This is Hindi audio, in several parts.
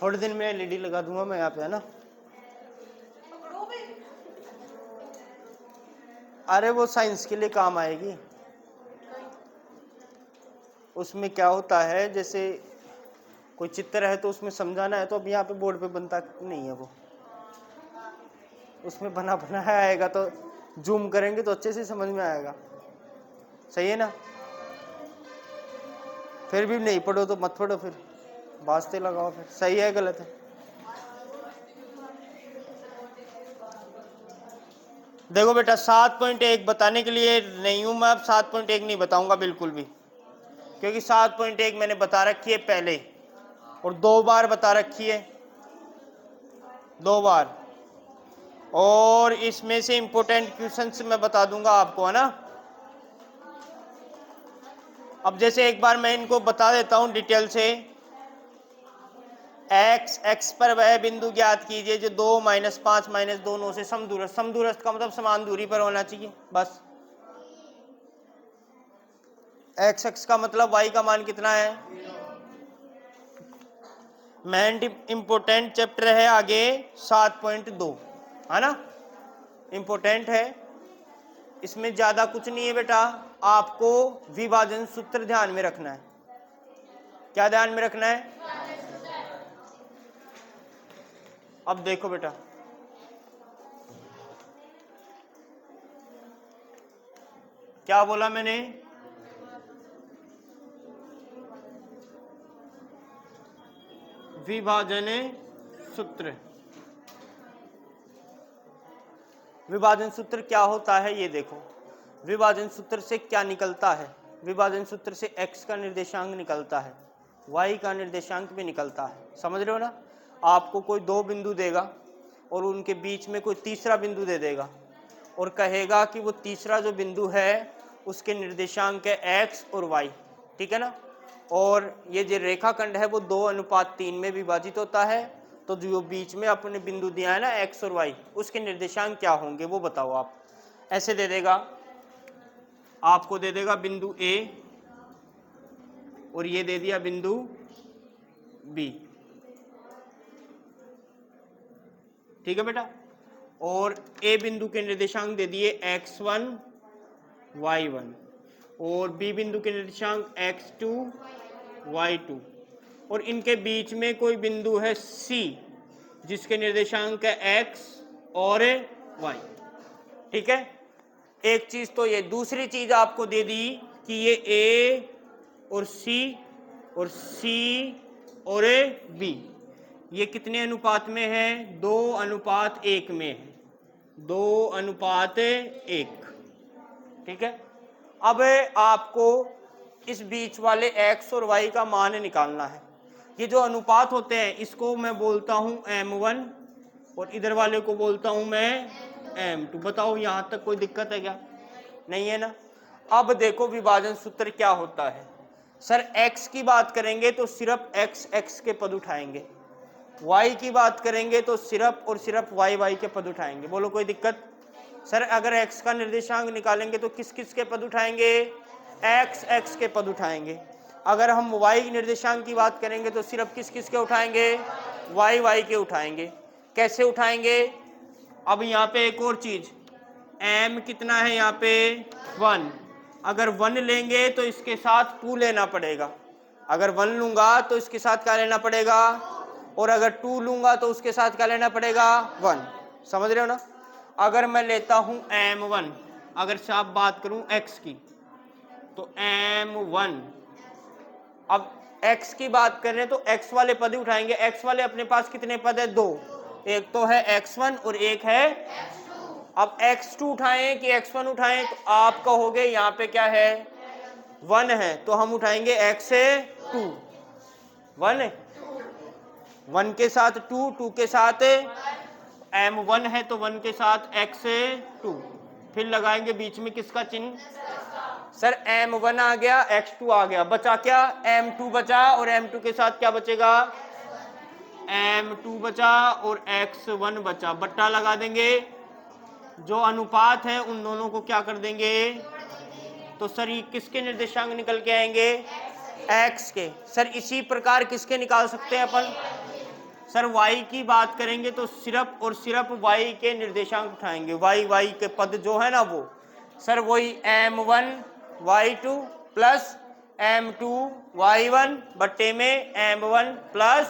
थोड़े दिन में एलईडी लगा दूंगा मैं यहाँ पे, है ना। अरे वो साइंस के लिए काम आएगी। उसमें क्या होता है, जैसे कोई चित्र है तो उसमें समझाना है, तो अब यहाँ पे बोर्ड पे बनता नहीं है वो, उसमें बना बनाया आएगा, तो जूम करेंगे तो अच्छे से समझ में आएगा। सही है ना। फिर भी नहीं पढ़ो तो मत पढ़ो, फिर वास्ते लगाओ, फिर सही है गलत है। देखो बेटा 7.1 बताने के लिए नहीं हूं मैं, अब 7.1 नहीं बताऊंगा बिल्कुल भी, क्योंकि 7.1 मैंने बता रखी है पहले, और 2 बार बता रखी है, 2 बार। और इसमें से इंपॉर्टेंट क्वेश्चंस मैं बता दूंगा आपको, है ना। अब जैसे एक बार मैं इनको बता देता हूं डिटेल से। x पर वह बिंदु ज्ञात कीजिए जो 2, -5, -2 9 से समदूरस्थ। समदूरस्थ का मतलब समान दूरी पर होना चाहिए, बस। x का मतलब y का मान कितना है। मेन इंपोर्टेंट चैप्टर है आगे 7.2, है ना। इंपोर्टेंट है, इसमें ज्यादा कुछ नहीं है बेटा। आपको विभाजन सूत्र ध्यान में रखना है। क्या ध्यान में रखना है। अब देखो बेटा, क्या बोला मैंने। विभाजन सूत्र। विभाजन सूत्र क्या होता है ये देखो। विभाजन सूत्र से क्या निकलता है। विभाजन सूत्र से x का निर्देशांक निकलता है, y का निर्देशांक भी निकलता है। समझ रहे हो ना। आपको कोई 2 बिंदु देगा और उनके बीच में कोई तीसरा बिंदु दे देगा और कहेगा कि वो तीसरा जो बिंदु है उसके निर्देशांक है x और y, ठीक है ना। और ये जो रेखाखंड है वो 2:3 में विभाजित होता है। तो जो बीच में अपने बिंदु दिया है ना x और y, उसके निर्देशांक क्या होंगे वो बताओ आप। ऐसे दे देगा, आपको दे देगा बिंदु A और ये दे दिया बिंदु B, ठीक है बेटा। और A बिंदु के निर्देशांक दे दिए x1 y1 और B बिंदु के निर्देशांक x2 y2, और इनके बीच में कोई बिंदु है C जिसके निर्देशांक है x और y, ठीक है। एक चीज तो ये, दूसरी चीज आपको दे दी कि ये A और C और C और B ये कितने अनुपात में है। 2:1 में है, 2:1, ठीक है। अब आपको इस बीच वाले x और y का मान निकालना है। ये जो अनुपात होते हैं इसको मैं बोलता हूं m1 और इधर वाले को बोलता हूं मैं m2। बताओ यहां तक कोई दिक्कत है क्या। नहीं है ना। अब देखो विभाजन सूत्र क्या होता है। सर x की बात करेंगे तो सिर्फ x के पद उठाएंगे, y की बात करेंगे तो सिर्फ और सिर्फ y के पद उठाएंगे। बोलो कोई दिक्कत। सर अगर x का निर्देशांक निकालेंगे तो किस किस के पद उठाएंगे। x के पद उठाएंगे। अगर हम y निर्देशांक की बात करेंगे तो सिर्फ किस किस के उठाएंगे। y के उठाएंगे। कैसे उठाएंगे। अब यहाँ पे एक और चीज, m कितना है यहाँ पे 1। अगर 1 लेंगे तो इसके साथ 2 लेना पड़ेगा। अगर 1 लूंगा तो इसके साथ क्या लेना पड़ेगा, और अगर 2 लूंगा तो उसके साथ क्या लेना पड़ेगा 1। समझ रहे हो ना। अगर मैं लेता हूं m1, अगर से आप बात करूं x की तो m1, अब x की बात कर रहे हैं तो x वाले पद ही उठाएंगे। x वाले अपने पास कितने पद है 2, एक तो है x1 और एक है अब x2 उठाएं कि x1 उठाएं, तो आप कहोगे यहाँ पे क्या है 1 है, तो हम उठाएंगे x से 2। 1 के साथ 2, 2 के साथ m1 है तो 1 के साथ x से 2, फिर लगाएंगे बीच में किसका चिन्ह। सर m1 आ गया, x2 आ गया, बचा क्या m2 बचा, और m2 के साथ क्या बचेगा m2 बचा और x1 बचा। बट्टा लगा देंगे, जो अनुपात है उन दोनों को क्या कर देंगे। तो सर ये किसके निर्देशांक निकल के आएंगे x के। सर इसी प्रकार किसके निकाल सकते हैं अपन, सर y की बात करेंगे तो सिर्फ y के निर्देशांक उठाएंगे, y के पद जो है ना वो सर वही m1 y2 plus m2 y1 बट्टे में m1 प्लस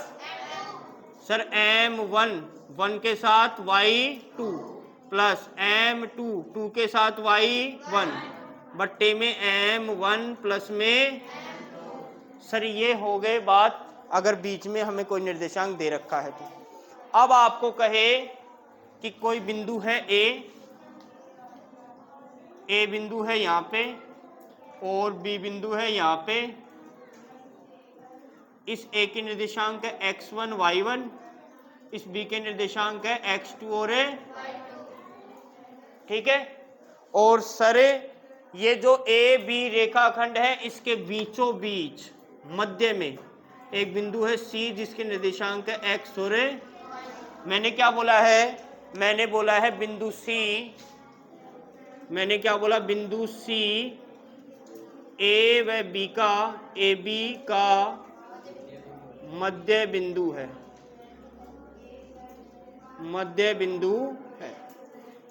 सर m1 1 के साथ y2 प्लस m2 2 के साथ y1 बट्टे में m1 प्लस में सर ये हो गए बात अगर बीच में हमें कोई निर्देशांक दे रखा है तो। अब आपको कहे कि कोई बिंदु है ए बिंदु है यहाँ पे और बी बिंदु है यहाँ पे, इस ए के निर्देशांक है x1 y1, इस बी के निर्देशांक है x2 और a, ठीक है। और सर ये जो ए बी रेखाखंड है इसके बीचों बीच मध्य में एक बिंदु है सी जिसके निर्देशांक है x और a। मैंने क्या बोला है, मैंने बोला है बिंदु सी, मैंने क्या बोला बिंदु सी ए व बी का ए बी का मध्य बिंदु है, मध्य बिंदु है।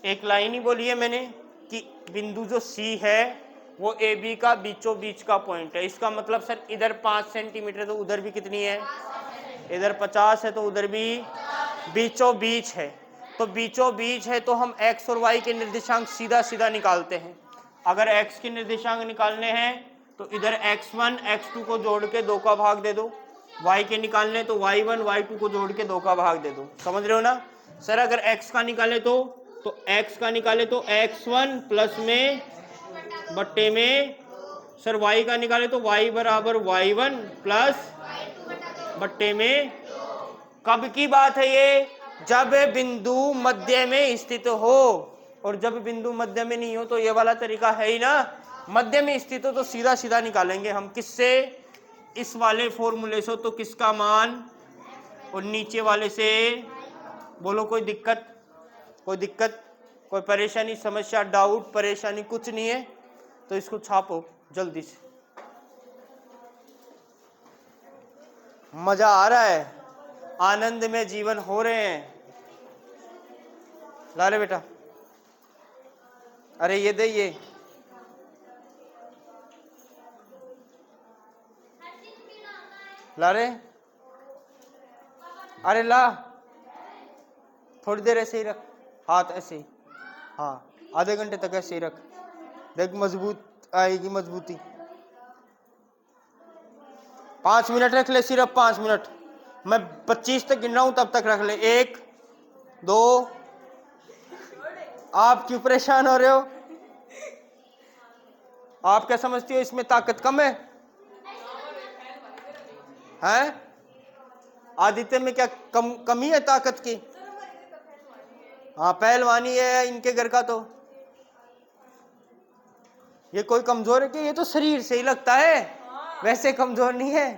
एक लाइन ही बोली है मैंने कि बिंदु जो सी है वो ए बी का बीचों बीच का पॉइंट है। इसका मतलब सर इधर 5 सेंटीमीटर तो उधर भी कितनी है, इधर 50 है तो उधर भी बीचों बीच है। तो बीचों बीच है तो हम x और y के निर्देशांक सीधा सीधा निकालते हैं। अगर x के निर्देशांक निकालने हैं तो इधर x1 x2 को जोड़ के 2 का भाग दे दो, y के निकालने तो y1 y2 को जोड़ के 2 का भाग दे दो। समझ रहे हो ना सर। अगर x का निकाले तो x का निकाले तो x1 प्लस में बट्टे में, सर y का निकाले तो y बराबर y1 प्लस बट्टे में। कब की बात है ये, जब बिंदु मध्य में स्थित हो, और जब बिंदु मध्य में नहीं हो तो ये वाला तरीका है ही ना। मध्य में स्थित हो तो सीधा सीधा निकालेंगे हम किससे, इस वाले फॉर्मूले से। तो किसका मान और नीचे वाले से। बोलो कोई दिक्कत, कोई दिक्कत, कोई परेशानी, समस्या, डाउट, परेशानी कुछ नहीं है तो इसको छापो जल्दी से। मजा आ रहा है, आनंद में जीवन हो रहे हैं। ला रे बेटा, अरे ये दे ये, ला रे, अरे ला, थोड़ी देर ऐसे ही रख, हाथ ऐसे ही, हाँ आधे घंटे तक ऐसे ही रख, देख मजबूत आएगी मजबूती। 5 मिनट रख ले, सिर्फ 5 मिनट। मैं 25 तक गिन रहा हूं तब तक रख ले। 1 2। आप क्यों परेशान हो रहे हो, आप क्या समझती हो इसमें ताकत कम है? हैं? आदित्य में क्या कमी है ताकत की? हाँ पहलवानी है इनके घर का। तो ये कोई कमजोर है कि, ये तो शरीर से ही लगता है, वैसे कमजोर नहीं है।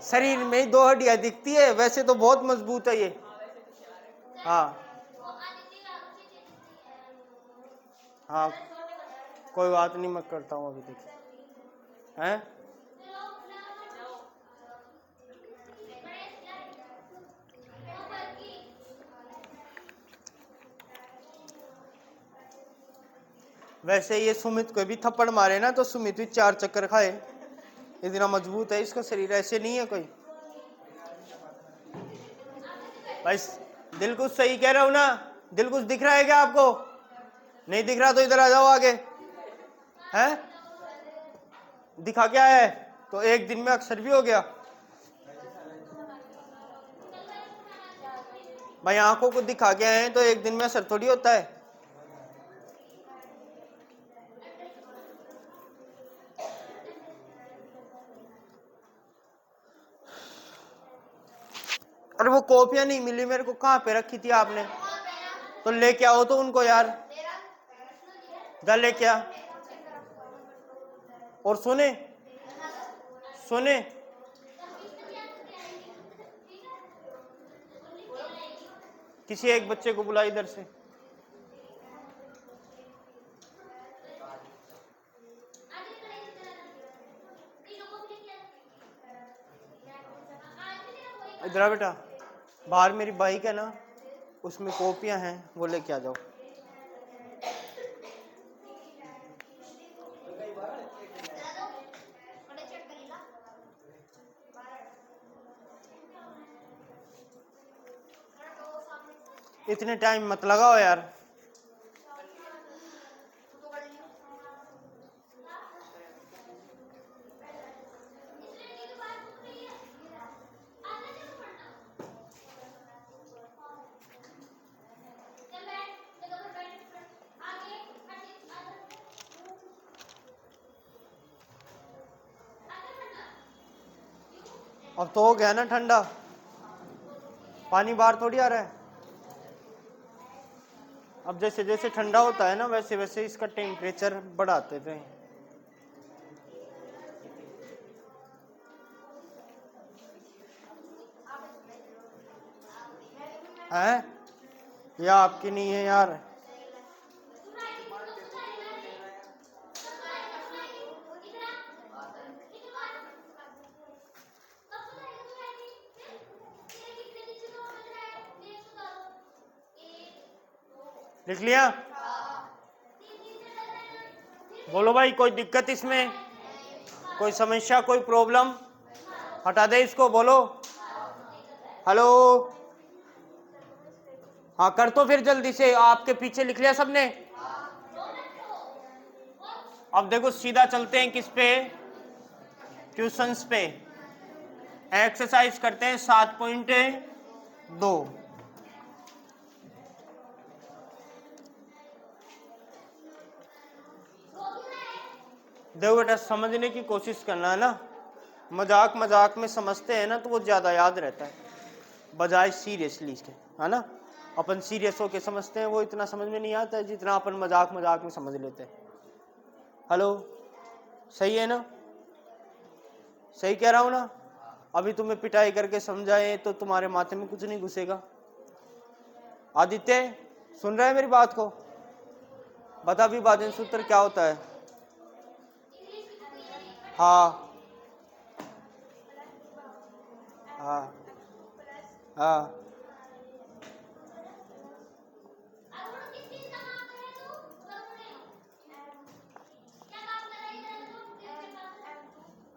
शरीर में ही 2 हड्डियां दिखती है, वैसे तो बहुत मजबूत है ये। हाँ हाँ कोई बात नहीं, मैं करता हूँ अभी तक। हैं? वैसे ये सुमित को भी थप्पड़ मारे ना तो सुमित भी 4 चक्कर खाए, इतना मजबूत है इसका शरीर, ऐसे नहीं है कोई। भाई दिल कुछ सही कह रहा हूं ना, दिल कुछ दिख रहा है क्या आपको? नहीं दिख रहा तो इधर आ जाओ आगे। हैं? दिखा क्या है तो एक दिन में अक्सर भी हो गया। भाई आंखों को दिखा के आए तो एक दिन में असर थोड़ी होता है। अरे वो कॉपियां नहीं मिली मेरे को, कहाँ पे रखी थी आपने? तो लेके आओ तो उनको यार, जा लेके आ। और सुने सुने, किसी एक बच्चे को बुला इधर से। इधर आ बेटा, बाहर मेरी बाइक है ना, उसमें कॉपियां हैं, वो लेके आ जाओ। इतने टाइम मत लगाओ यार। अब तो हो गया ना ठंडा, पानी बाहर थोड़ी आ रहा है। अब जैसे जैसे ठंडा होता है ना, वैसे वैसे इसका टेम्परेचर बढ़ाते थे। हैं? या आपकी नहीं है यार? लिख लिया? बोलो भाई, कोई दिक्कत इसमें? कोई समस्या, कोई प्रॉब्लम? हटा दे इसको, बोलो हेलो। हाँ कर तो फिर जल्दी से, आपके पीछे लिख लिया सबने? अब देखो सीधा चलते हैं किस पे, क्वेश्चंस पे। एक्सरसाइज करते हैं 7.2। देखो बेटा, समझने की कोशिश करना है ना, मजाक मजाक में समझते हैं ना तो वो ज़्यादा याद रहता है बजाय सीरियसली के, है ना। अपन सीरियस होके समझते हैं, वो इतना समझ में नहीं आता है जितना अपन मजाक मजाक में समझ लेते हैं। हेलो, सही है ना? सही कह रहा हूँ ना? अभी तुम्हें पिटाई करके समझाए तो तुम्हारे माथे में कुछ नहीं घुसेगा। आदित्य, सुन रहा है मेरी बात को? बता विभाजन सूत्र क्या होता है? हाँ हाँ हाँ।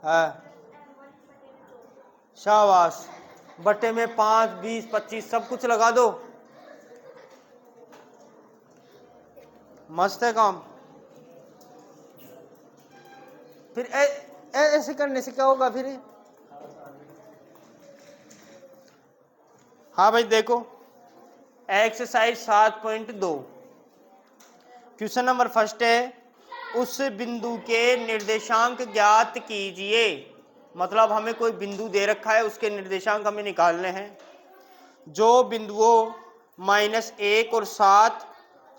हाँ, शाबाश। बटे में 5, 20, 25 सब कुछ लगा दो, मस्त है काम। फिर ऐसे करने से क्या होगा फिर? हाँ भाई देखो, एक्सरसाइज 7.2 क्वेश्चन नंबर फर्स्ट है, उस बिंदु के निर्देशांक ज्ञात कीजिए। मतलब हमें कोई बिंदु दे रखा है, उसके निर्देशांक हमें निकालने हैं। जो बिंदुओं -1 और 7,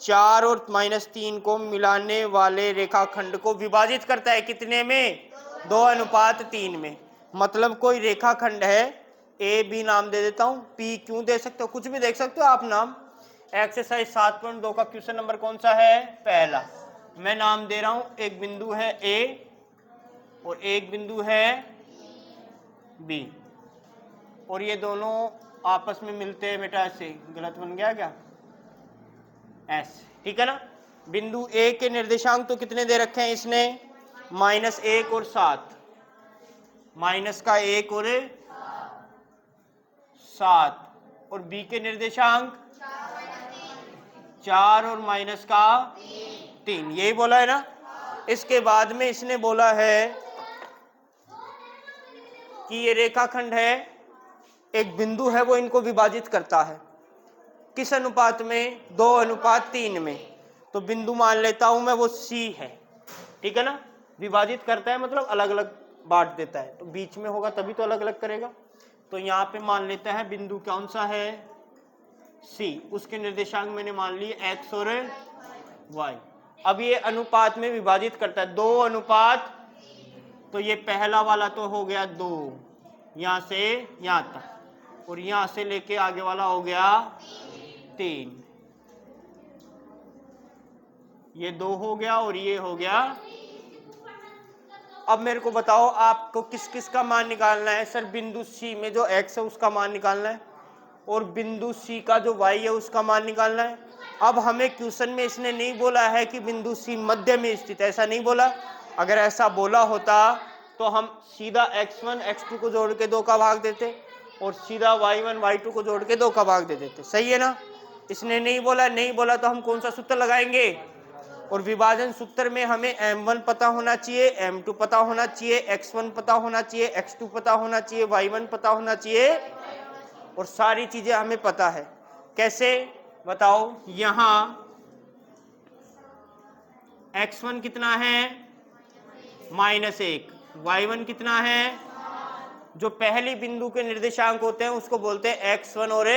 4 और -3 को मिलाने वाले रेखाखंड को विभाजित करता है कितने में? 2:3 में। मतलब कोई रेखाखंड है, ए बी नाम दे देता हूं, पी क्यों दे सकते हो, कुछ भी देख सकते हो आप नाम। एक्सरसाइज 7.2 का क्वेश्चन नंबर कौन सा है? पहला। मैं नाम दे रहा हूं, एक बिंदु है ए और एक बिंदु है बी, और ये दोनों आपस में मिलते हैं बेटा ऐसे। गलत बन गया क्या? ऐसे, ठीक है ना। बिंदु ए के निर्देशांक तो कितने दे रखे हैं इसने? -1 और 7, माइनस का 1 और 7, और बी के निर्देशांक 4 और माइनस का 3, यही बोला है ना। इसके बाद में इसने बोला है कि ये रेखाखंड है, एक बिंदु है, वो इनको विभाजित करता है किस अनुपात में? 2:3 में। तो बिंदु मान लेता हूं मैं वो सी है, ठीक है ना। विभाजित करता है मतलब अलग अलग बांट देता है, तो बीच में होगा तभी तो अलग अलग करेगा। तो यहाँ पे मान लेता है बिंदु कौन सा है? सी। उसके निर्देशांक मैंने मान लिए एक्स और वाई। अब ये अनुपात में विभाजित करता है, 2:, तो ये पहला वाला तो हो गया 2, यहां से यहां तक, और यहां से लेके आगे वाला हो गया 3। ये 2 हो गया और ये हो गया। अब मेरे को बताओ, आपको किस किस का मान निकालना है? सर बिंदु सी में जो एक्स है उसका मान निकालना है। और बिंदु सी का जो y है उसका मान निकालना है। अब हमें क्वेश्चन में इसने नहीं बोला है कि बिंदु सी मध्य में स्थित है, ऐसा नहीं बोला। अगर ऐसा बोला होता तो हम सीधा x1 x2 को जोड़ के 2 का भाग देते और सीधा y1 y2 को जोड़ के 2 का भाग दे देते, सही है ना। इसने नहीं बोला, नहीं बोला तो हम कौन सा सूत्र लगाएंगे। और विभाजन सूत्र में हमें m1 पता होना चाहिए, m2 पता होना चाहिए, x1 पता होना चाहिए, x2 पता होना चाहिए, y1 पता होना चाहिए और सारी चीजें हमें पता है। कैसे बताओ। यहां x1 कितना है -1, y1 कितना है, जो पहली बिंदु के निर्देशांक होते हैं उसको बोलते हैं x1 और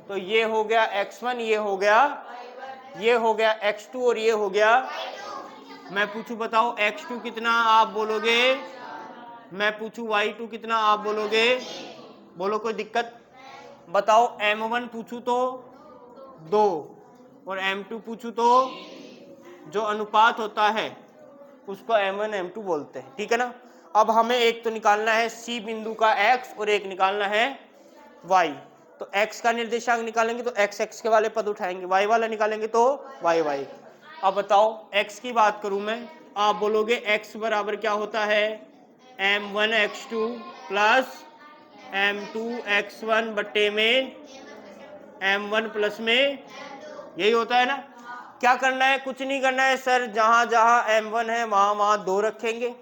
तो ये हो गया x1, ये हो गया x2 और ये हो गया। मैं पूछूं बताओ x2 कितना, आप बोलोगे। मैं पूछूं y2 कितना, आप बोलोगे। बोलो कोई दिक्कत। बताओ m1 पूछूं तो 2 और m2 पूछूं तो जो अनुपात होता है उसको m1 m2 बोलते हैं, ठीक है ना। अब हमें एक तो निकालना है C बिंदु का x और एक निकालना है y। तो x का निर्देशांक निकालेंगे तो x x के वाले पद उठाएंगे, y वाला निकालेंगे तो y y। अब बताओ x की बात करूं मैं, आप बोलोगे x बराबर क्या होता है m1 x2 plus m2 x1 बट्टे में m1 प्लस में, यही होता है ना। क्या करना है, कुछ नहीं करना है सर, जहां जहां m1 है वहां वहां 2 रखेंगे,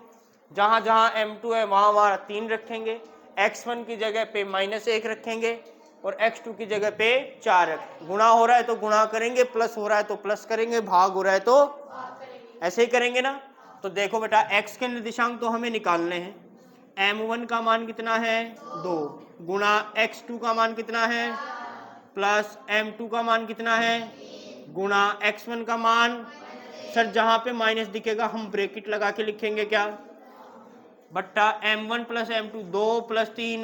जहां जहां m2 है वहां वहां 3 रखेंगे, x1 की जगह पे -1 रखेंगे और x2 की जगह पे 4 रखेंगे। गुणा हो रहा है तो गुणा करेंगे, प्लस हो रहा है तो प्लस करेंगे, भाग हो रहा है तो ऐसे ही करेंगे ना। तो देखो बेटा x के निर्देशांक तो हमें निकालने हैं। m1 का मान कितना है 2 गुणा x2 का मान कितना है प्लस m2 का मान कितना है गुणा x1 का मान। सर जहां पे माइनस दिखेगा हम ब्रैकेट लगा के लिखेंगे क्या, बट्टा m1 प्लस m2, 2 प्लस 3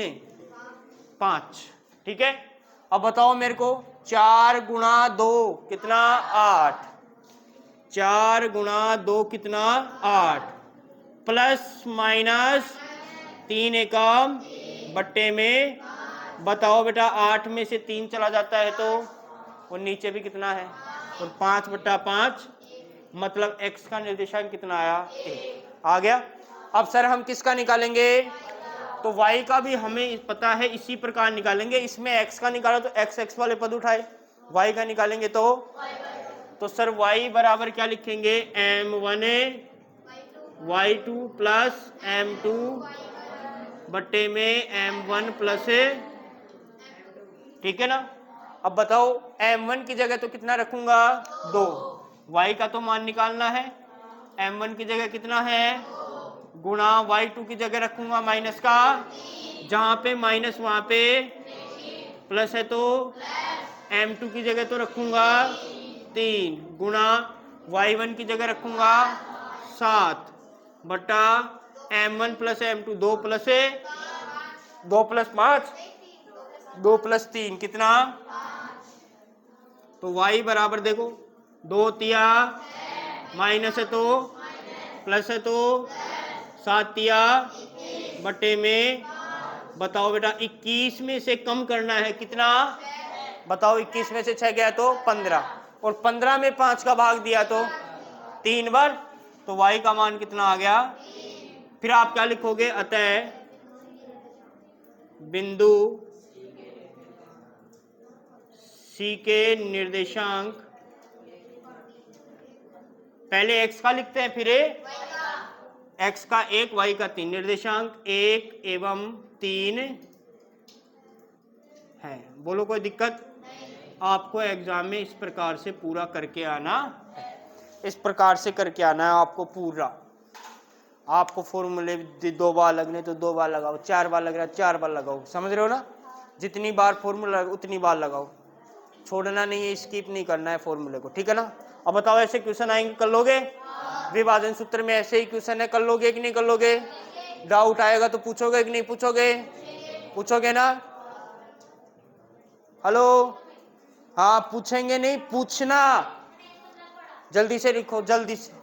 5, ठीक है। अब बताओ मेरे को 4 गुणा 2 कितना 8, 4 गुणा 2 कितना 8 प्लस माइनस 3 एकम बट्टे में। बताओ बेटा 8 में से 3 चला जाता है तो और नीचे भी कितना है और 5 बट्टा 5, मतलब x का निर्देशांक कितना आया 1 आ गया। अब सर हम किसका निकालेंगे, तो y का भी हमें पता है, इसी प्रकार निकालेंगे। इसमें x का निकाला तो x x वाले पद उठाए, y का निकालेंगे तो सर y बराबर क्या लिखेंगे m1 y2 प्लस m2 बट्टे में m1 प्लस, ठीक है ना। अब बताओ m1 की जगह तो कितना रखूंगा 2, y का तो मान निकालना है, m1 की जगह कितना है गुणा y2 की जगह रखूंगा माइनस का, जहां पे माइनस वहां पे प्लस है तो m2 की जगह तो रखूंगा 3 गुणा y1 की जगह रखूंगा 7 बटा m1 plus m2, 2 plus 5, 2 plus 3 कितना, तो y बराबर देखो 2 तिया माइनस है तो प्लस है तो 7 तिया बटे में। बताओ बेटा 21 में से कम करना है कितना, बताओ 21 में से 6 गया तो 15 और 15 में 5 का भाग दिया तो 3 बार, तो y का मान कितना आ गया। फिर आप क्या लिखोगे, अतः बिंदु C के निर्देशांक, पहले x का लिखते हैं फिर x का 1 y का 3, निर्देशांक 1 एवं 3 है। बोलो कोई दिक्कत। आपको एग्जाम में इस प्रकार से पूरा करके आना, इस प्रकार से करके आना है आपको पूरा। आपको फॉर्मूले 2 बार लगने तो 2 बार लगाओ, 4 बार लग रहा है 4 बार लगाओ, समझ रहे हो ना। जितनी बार फॉर्मूला उतनी बार लगाओ, छोड़ना नहीं है, स्किप नहीं करना है फॉर्मूले को, ठीक है ना। अब बताओ ऐसे क्वेश्चन आएंगे कर लोगे, विभाजन सूत्र में ऐसे ही क्वेश्चन है, कर लोगे कि नहीं कर लोगे। डाउट आएगा तो पूछोगे कि नहीं पूछोगे, पूछोगे ना। हेलो, हाँ पूछेंगे नहीं, पूछना, जल्दी से लिखो जल्दी से।